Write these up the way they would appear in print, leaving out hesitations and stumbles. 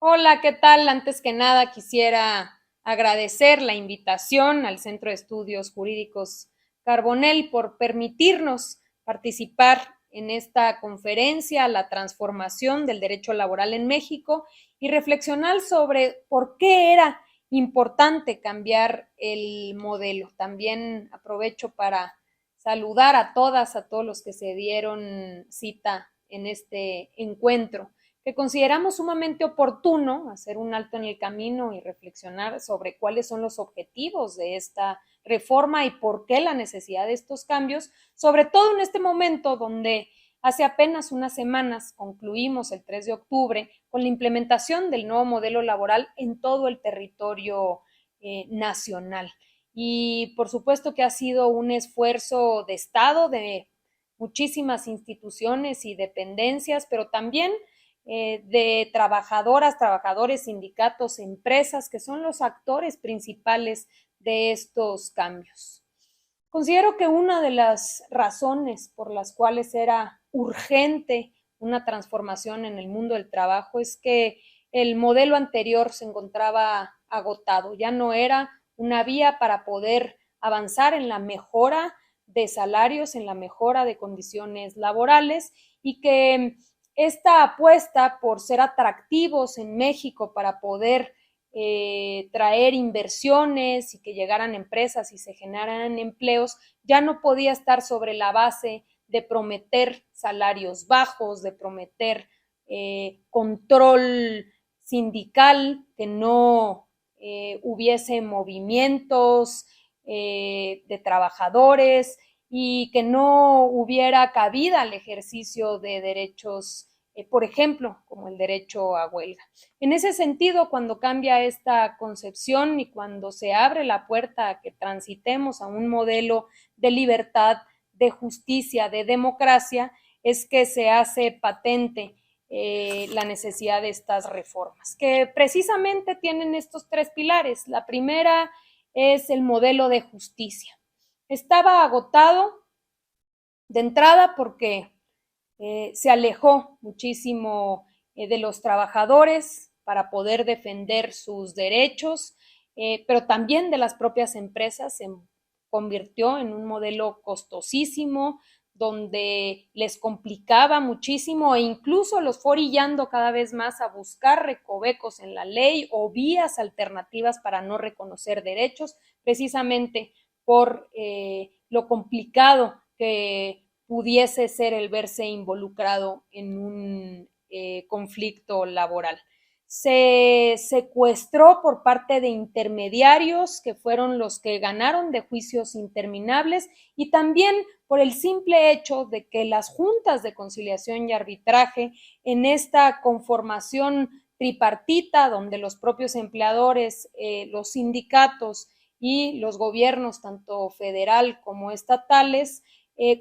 Hola, ¿qué tal? Antes que nada quisiera agradecer la invitación al Centro de Estudios Jurídicos Carbonell por permitirnos participar en esta conferencia, la transformación del derecho laboral en México y reflexionar sobre por qué era importante cambiar el modelo. También aprovecho para saludar a todas, a todos los que se dieron cita en este encuentro que consideramos sumamente oportuno hacer un alto en el camino y reflexionar sobre cuáles son los objetivos de esta reforma y por qué la necesidad de estos cambios, sobre todo en este momento donde hace apenas unas semanas concluimos el 3 de octubre con la implementación del nuevo modelo laboral en todo el territorio nacional. Y por supuesto que ha sido un esfuerzo de Estado, de muchísimas instituciones y dependencias, pero también de trabajadoras, trabajadores, sindicatos, empresas, que son los actores principales de estos cambios. Considero que una de las razones por las cuales era urgente una transformación en el mundo del trabajo es que el modelo anterior se encontraba agotado, ya no era una vía para poder avanzar en la mejora de salarios, en la mejora de condiciones laborales y que esta apuesta por ser atractivos en México para poder traer inversiones y que llegaran empresas y se generaran empleos, ya no podía estar sobre la base de prometer salarios bajos, de prometer control sindical, que no hubiese movimientos de trabajadores y que no hubiera cabida al ejercicio de derechos, por ejemplo, como el derecho a huelga. En ese sentido, cuando cambia esta concepción y cuando se abre la puerta a que transitemos a un modelo de libertad, de justicia, de democracia, es que se hace patente la necesidad de estas reformas, que precisamente tienen estos tres pilares. La primera es el modelo de justicia. Estaba agotado de entrada porque se alejó muchísimo de los trabajadores para poder defender sus derechos, pero también de las propias empresas. Se convirtió en un modelo costosísimo, donde les complicaba muchísimo e incluso los fue orillando cada vez más a buscar recovecos en la ley o vías alternativas para no reconocer derechos, precisamente por lo complicado que pudiese ser el verse involucrado en un conflicto laboral. Se secuestró por parte de intermediarios que fueron los que ganaron de juicios interminables y también por el simple hecho de que las juntas de conciliación y arbitraje en esta conformación tripartita donde los propios empleadores, los sindicatos y los gobiernos, tanto federal como estatales,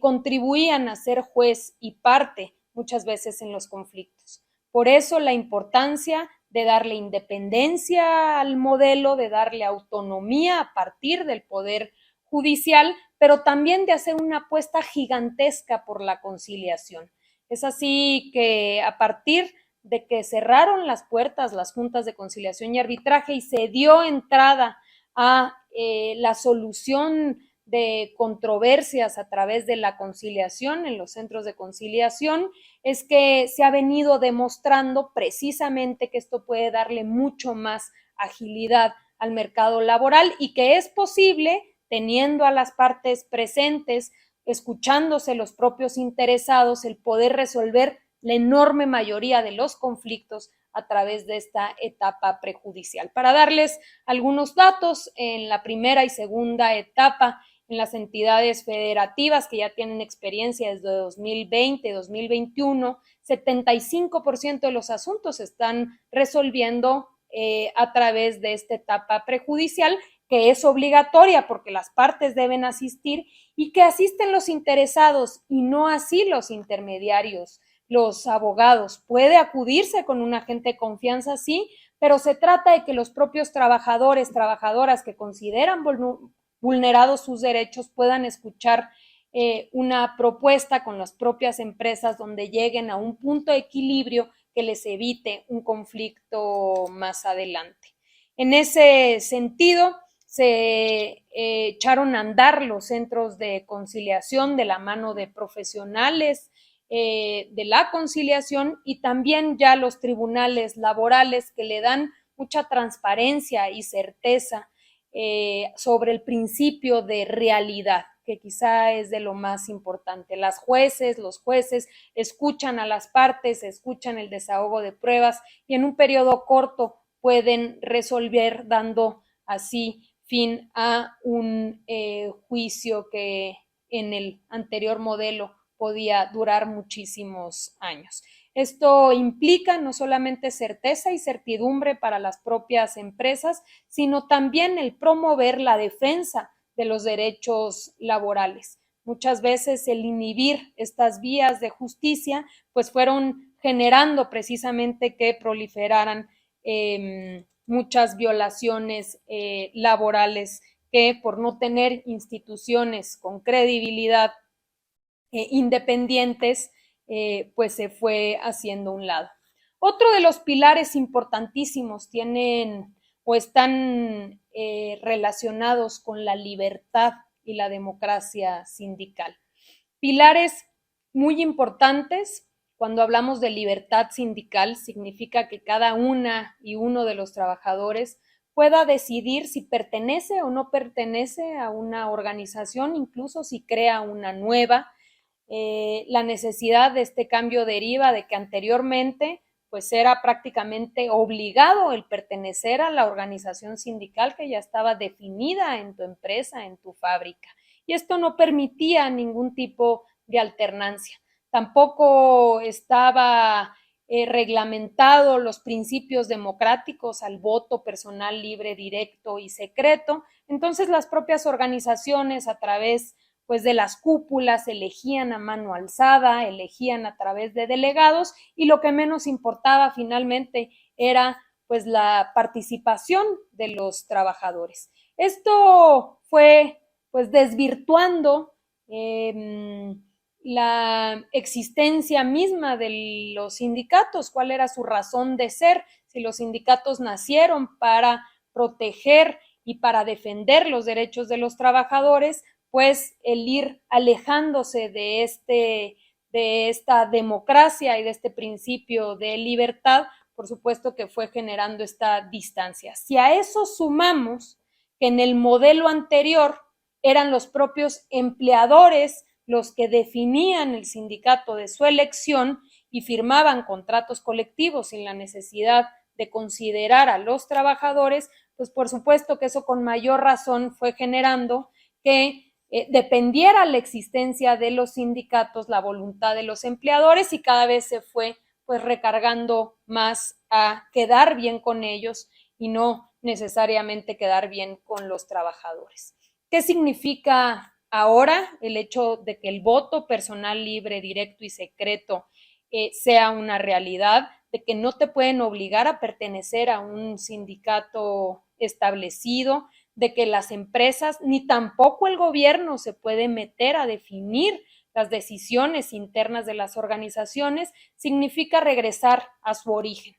contribuían a ser juez y parte muchas veces en los conflictos. Por eso la importancia de darle independencia al modelo, de darle autonomía a partir del poder judicial, pero también de hacer una apuesta gigantesca por la conciliación. Es así que a partir de que cerraron las puertas las juntas de conciliación y arbitraje y se dio entrada a la solución de controversias a través de la conciliación en los centros de conciliación, es que se ha venido demostrando precisamente que esto puede darle mucho más agilidad al mercado laboral y que es posible, teniendo a las partes presentes, escuchándose los propios interesados, el poder resolver la enorme mayoría de los conflictos a través de esta etapa prejudicial. Para darles algunos datos, en la primera y segunda etapa, en las entidades federativas que ya tienen experiencia desde 2020, 2021, 75% de los asuntos se están resolviendo a través de esta etapa prejudicial, que es obligatoria porque las partes deben asistir y que asisten los interesados y no así los intermediarios, los abogados. Puede acudirse con un agente de confianza, sí, pero se trata de que los propios trabajadores, trabajadoras que consideran vulnerados sus derechos puedan escuchar una propuesta con las propias empresas donde lleguen a un punto de equilibrio que les evite un conflicto más adelante. En ese sentido, se echaron a andar los centros de conciliación de la mano de profesionales de la conciliación y también ya los tribunales laborales que le dan mucha transparencia y certeza sobre el principio de realidad, que quizá es de lo más importante. Los jueces escuchan a las partes, escuchan el desahogo de pruebas y en un periodo corto pueden resolver dando así fin a un juicio que en el anterior modelo podía durar muchísimos años. Esto implica no solamente certeza y certidumbre para las propias empresas, sino también el promover la defensa de los derechos laborales. Muchas veces el inhibir estas vías de justicia pues fueron generando precisamente que proliferaran muchas violaciones laborales que por no tener instituciones con credibilidad independientes, pues se fue haciendo a un lado. Otro de los pilares importantísimos tienen o están relacionados con la libertad y la democracia sindical. Pilares muy importantes. Cuando hablamos de libertad sindical, significa que cada una y uno de los trabajadores pueda decidir si pertenece o no pertenece a una organización, incluso si crea una nueva. La necesidad de este cambio deriva de que anteriormente pues era prácticamente obligado el pertenecer a la organización sindical que ya estaba definida en tu empresa, en tu fábrica. Y esto no permitía ningún tipo de alternancia. Tampoco estaba reglamentado los principios democráticos al voto personal libre, directo y secreto. Entonces las propias organizaciones a través pues de las cúpulas elegían a mano alzada, elegían a través de delegados y lo que menos importaba finalmente era pues la participación de los trabajadores. Esto fue pues desvirtuando la existencia misma de los sindicatos, cuál era su razón de ser, si los sindicatos nacieron para proteger y para defender los derechos de los trabajadores, pues el ir alejándose de esta democracia y de este principio de libertad, por supuesto que fue generando esta distancia. Si a eso sumamos que en el modelo anterior eran los propios empleadores los que definían el sindicato de su elección y firmaban contratos colectivos sin la necesidad de considerar a los trabajadores, pues por supuesto que eso con mayor razón fue generando que dependiera la existencia de los sindicatos, la voluntad de los empleadores y cada vez se fue pues recargando más a quedar bien con ellos y no necesariamente quedar bien con los trabajadores. ¿Qué significa ahora el hecho de que el voto personal libre, directo y secreto sea una realidad, de que no te pueden obligar a pertenecer a un sindicato establecido, de que las empresas ni tampoco el gobierno se puede meter a definir las decisiones internas de las organizaciones, significa regresar a su origen,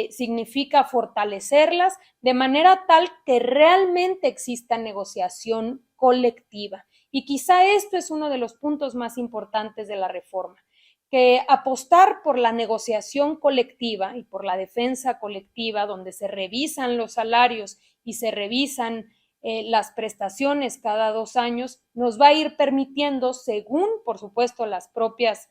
significa fortalecerlas de manera tal que realmente exista negociación colectiva. Y quizá esto es uno de los puntos más importantes de la reforma, que apostar por la negociación colectiva y por la defensa colectiva, donde se revisan los salarios y se revisan las prestaciones cada 2 años, nos va a ir permitiendo, según, por supuesto, las propias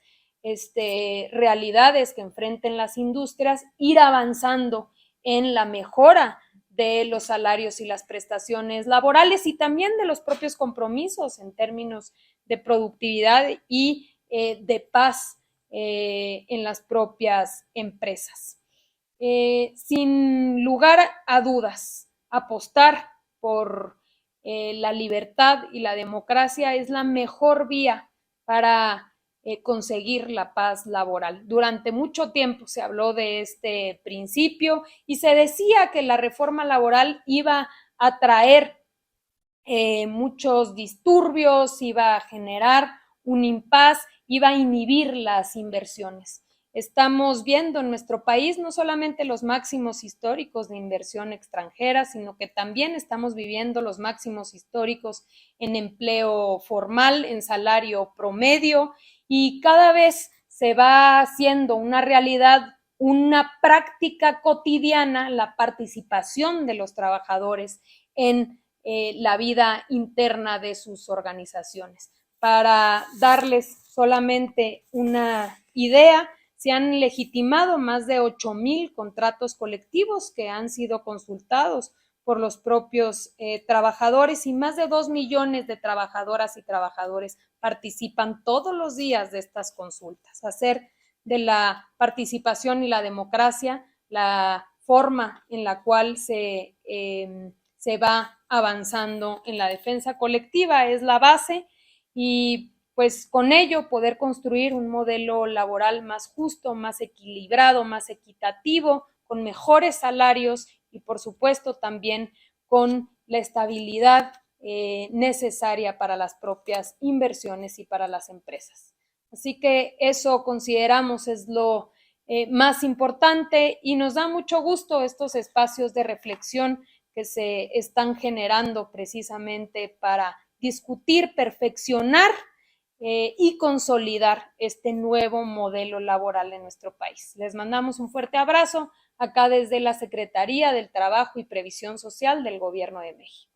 realidades que enfrenten las industrias, ir avanzando en la mejora de los salarios y las prestaciones laborales y también de los propios compromisos en términos de productividad y de paz en las propias empresas. Sin lugar a dudas, apostar por la libertad y la democracia es la mejor vía para conseguir la paz laboral. Durante mucho tiempo se habló de este principio y se decía que la reforma laboral iba a traer muchos disturbios, iba a generar un impas, iba a inhibir las inversiones. Estamos viendo en nuestro país no solamente los máximos históricos de inversión extranjera, sino que también estamos viviendo los máximos históricos en empleo formal, en salario promedio, y cada vez se va haciendo una realidad, una práctica cotidiana, la participación de los trabajadores en la vida interna de sus organizaciones. Para darles solamente una idea, se han legitimado más de 8,000 contratos colectivos que han sido consultados por los propios trabajadores, y más de 2 millones de trabajadoras y trabajadores participan todos los días de estas consultas. Hacer de la participación y la democracia la forma en la cual se va avanzando en la defensa colectiva es la base, y pues con ello poder construir un modelo laboral más justo, más equilibrado, más equitativo, con mejores salarios y por supuesto también con la estabilidad necesaria para las propias inversiones y para las empresas. Así que eso consideramos es lo más importante, y nos da mucho gusto estos espacios de reflexión que se están generando precisamente para discutir, perfeccionar y consolidar este nuevo modelo laboral en nuestro país. Les mandamos un fuerte abrazo acá desde la Secretaría del Trabajo y Previsión Social del Gobierno de México.